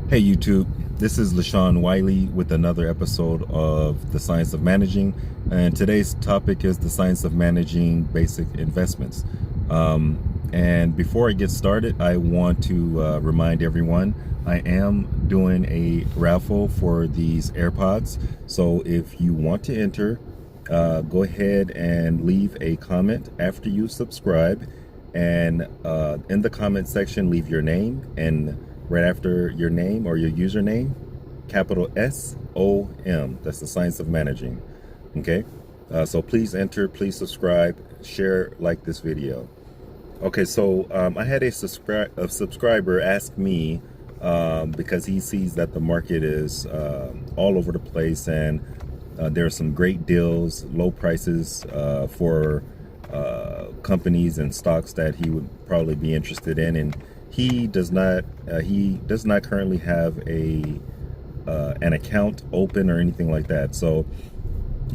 Hey YouTube, this is Leshawn Wiley with another episode of The Science of Managing, and today's topic is the science of managing basic investments. And before I get started, I want to remind everyone I am doing a raffle for these AirPods. So if you want to enter, go ahead and leave a comment after you subscribe, and in the comment section leave your name, and right after your name or your username, capital SOM. That's the science of managing. Okay, so please enter, please subscribe, share, like this video. Okay, so I had a subscriber ask me, because he sees that the market is all over the place, and there are some great deals, low prices for companies and stocks that he would probably be interested in, and he does not currently have a an account open or anything like that. So,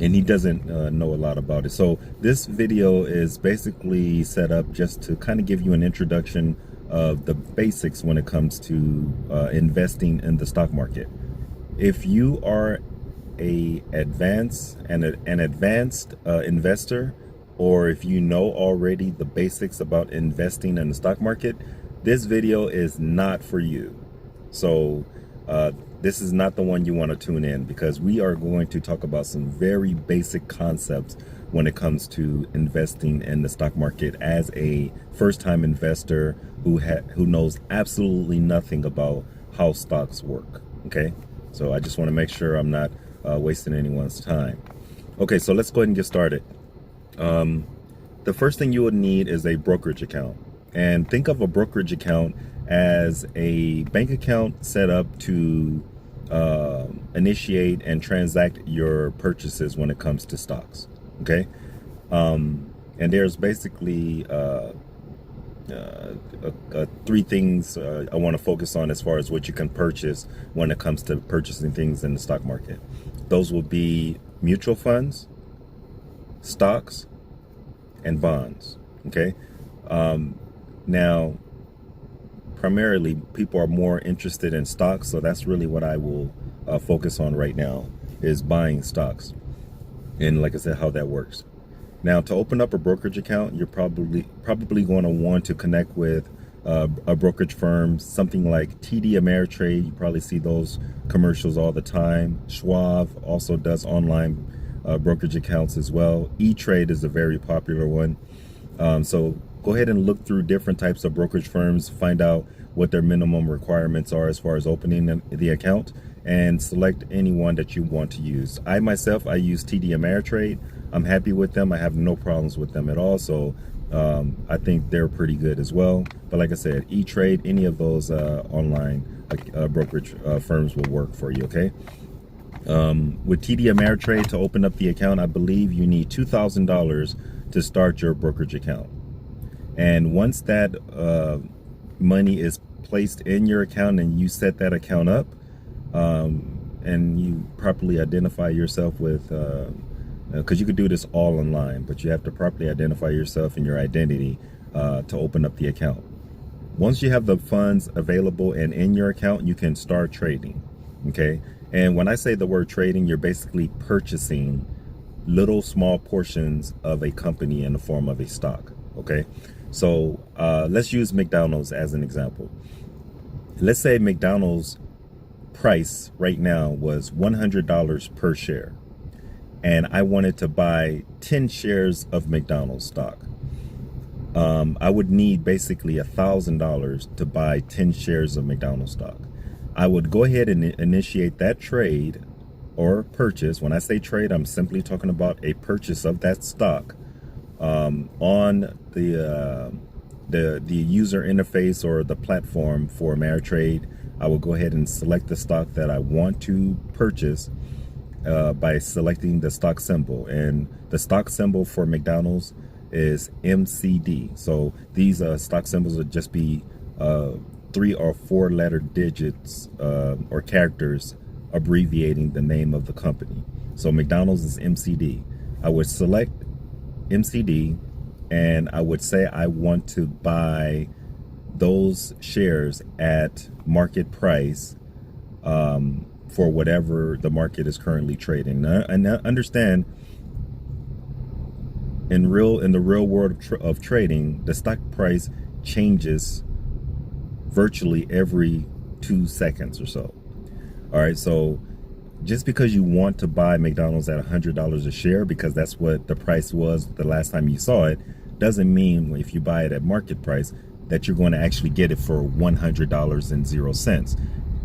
and he doesn't know a lot about it. So this video is basically set up just to kind of give you an introduction of the basics when it comes to investing in the stock market. If you are an advanced investor, or if you know already the basics about investing in the stock market, this video is not for you. So this is not the one you want to tune in, because we are going to talk about some very basic concepts when it comes to investing in the stock market as a first-time investor who knows absolutely nothing about how stocks work. Okay, so I just want to make sure I'm not wasting anyone's time. Okay, so let's go ahead and get started. The first thing you would need is a brokerage account. And think of a brokerage account as a bank account set up to initiate and transact your purchases when it comes to stocks. Okay, and there's basically three things I want to focus on as far as what you can purchase when it comes to purchasing things in the stock market. Those will be mutual funds, stocks, and bonds. Okay. Now, primarily, people are more interested in stocks, so that's really what I will focus on right now, is buying stocks. And like I said, how that works. Now, to open up a brokerage account, you're probably going to want to connect with a brokerage firm, something like TD Ameritrade. You probably see those commercials all the time. Schwab also does online brokerage accounts as well. E-Trade is a very popular one. So go ahead and look through different types of brokerage firms, find out what their minimum requirements are as far as opening the account, and select any one that you want to use. I myself use TD Ameritrade. I'm happy with them. I have no problems with them at all. So I think they're pretty good as well. But like I said, E-Trade, any of those online brokerage firms will work for you. Okay. With TD Ameritrade, to open up the account, I believe you need $2,000 to start your brokerage account. And once that money is placed in your account and you set that account up, and you properly identify yourself with, because you could do this all online, but you have to properly identify yourself and your identity to open up the account. Once you have the funds available and in your account, you can start trading. Okay. And when I say the word trading, you're basically purchasing little small portions of a company in the form of a stock. Okay. So let's use McDonald's as an example. Let's say McDonald's price right now was $100 per share, and I wanted to buy 10 shares of McDonald's stock. I would need basically $1,000 to buy 10 shares of McDonald's stock. I would go ahead and initiate that trade or purchase. When I say trade, I'm simply talking about a purchase of that stock on the user interface or the platform for Ameritrade. I will go ahead and select the stock that I want to purchase by selecting the stock symbol, and the stock symbol for McDonald's is MCD. So these stock symbols would just be 3 or 4 letter digits or characters abbreviating the name of the company. So McDonald's is MCD. I would select MCD, and I would say I want to buy those shares at market price for whatever the market is currently trading. And understand, in the real world of trading, the stock price changes virtually every 2 seconds or so. All right, so just because you want to buy McDonald's at $100 a share because that's what the price was the last time you saw it, doesn't mean if you buy it at market price that you're going to actually get it for $100.00.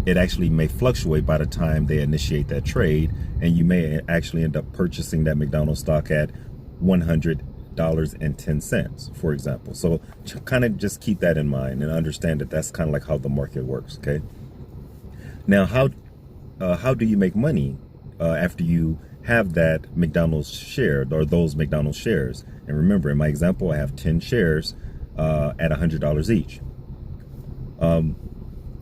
It actually may fluctuate by the time they initiate that trade, and you may actually end up purchasing that McDonald's stock at $100.10, for example. So kind of just keep that in mind and understand that that's kind of like how the market works. Okay. Now, how do you make money after you have that McDonald's share or those McDonald's shares? And remember, in my example, I have 10 shares at $100 each.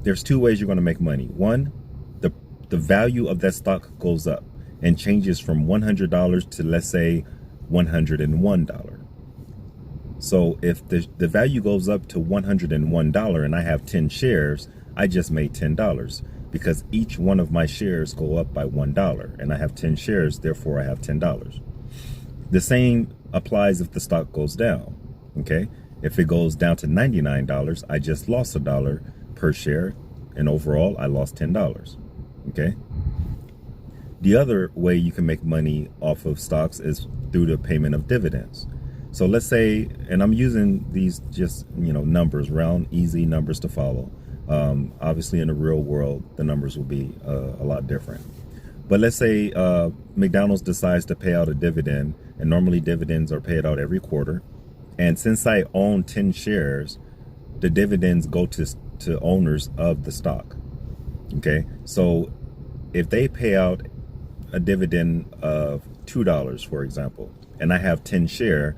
There's two ways you're going to make money. One, the value of that stock goes up and changes from $100 to, let's say, $101. So if the value goes up to $101 and I have 10 shares, I just made $10 because each one of my shares go up by $1 and I have 10 shares, therefore I have $10. The same applies if the stock goes down. Okay, if it goes down to $99, I just lost $1 per share, and overall I lost $10. Okay. The other way you can make money off of stocks is through the payment of dividends. So let's say, and I'm using these just, numbers, round, easy numbers to follow. Obviously in the real world, the numbers will be a lot different. But let's say McDonald's decides to pay out a dividend, and normally dividends are paid out every quarter. And since I own 10 shares, the dividends go to owners of the stock. Okay, so if they pay out a dividend of $2, for example, and I have 10 shares,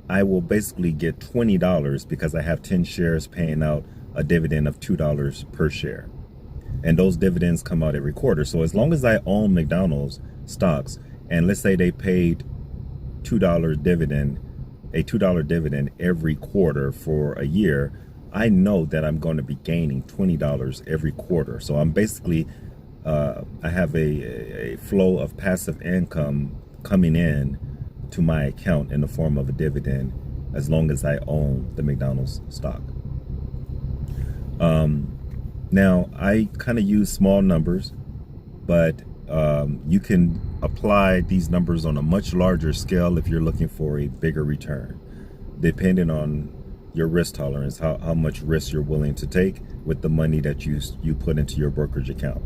I will basically get $20 because I have 10 shares paying out a dividend of $2 per share. And those dividends come out every quarter. So as long as I own McDonald's stocks, and let's say they paid a $2 dividend every quarter for a year, I know that I'm going to be gaining $20 every quarter. So I'm basically, I have a flow of passive income coming in to my account in the form of a dividend as long as I own the McDonald's stock. Now, I kind of use small numbers, but you can apply these numbers on a much larger scale if you're looking for a bigger return, depending on your risk tolerance, how much risk you're willing to take with the money that you put into your brokerage account.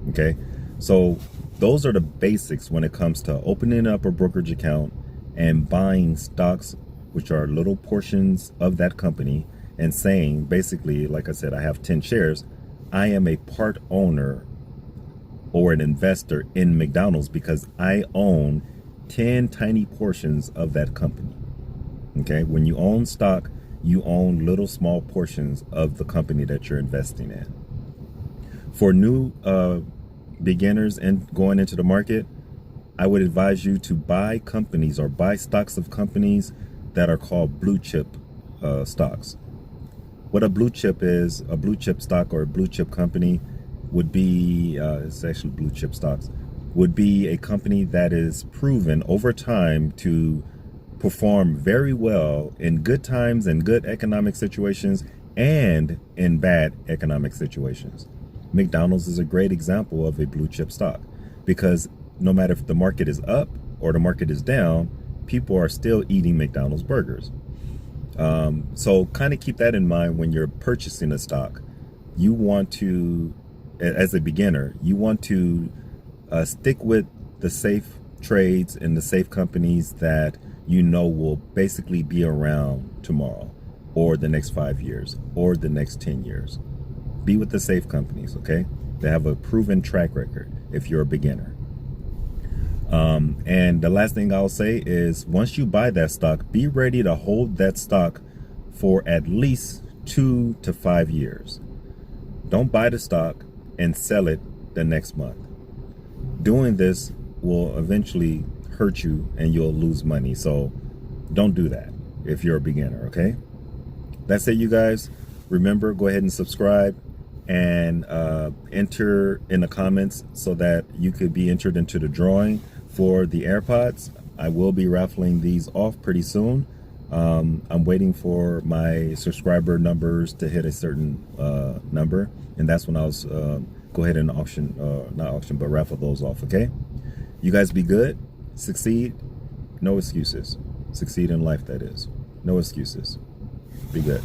Okay, so those are the basics when it comes to opening up a brokerage account and buying stocks, which are little portions of that company, and saying, basically, like I said, I have 10 shares. I am a part owner or an investor in McDonald's because I own 10 tiny portions of that company. Okay, when you own stock, you own little small portions of the company that you're investing in. For new beginners and going into the market, I would advise you to buy companies or buy stocks of companies that are called blue chip stocks. What a blue chip is, a blue chip stock or a blue chip company would be, it's actually blue chip stocks, would be a company that is proven over time to perform very well in good times and good economic situations and in bad economic situations. McDonald's is a great example of a blue chip stock because no matter if the market is up or the market is down, people are still eating McDonald's burgers. So kind of keep that in mind when you're purchasing a stock. You want to, as a beginner, you want to stick with the safe trades and the safe companies that you know will basically be around tomorrow or the next 5 years or the next 10 years. Be with the safe companies, okay? They have a proven track record if you're a beginner. And the last thing I'll say is once you buy that stock, be ready to hold that stock for at least 2 to 5 years. Don't buy the stock and sell it the next month. Doing this will eventually hurt you and you'll lose money. So don't do that if you're a beginner, okay? That's it, you guys. Remember, go ahead and subscribe. and enter in the comments so that you could be entered into the drawing for the AirPods. I will be raffling these off pretty soon. I'm waiting for my subscriber numbers to hit a certain number, and that's when I'll go ahead and raffle those off. Okay, you guys be good, succeed, no excuses. Succeed in life, that is. No excuses. Be good.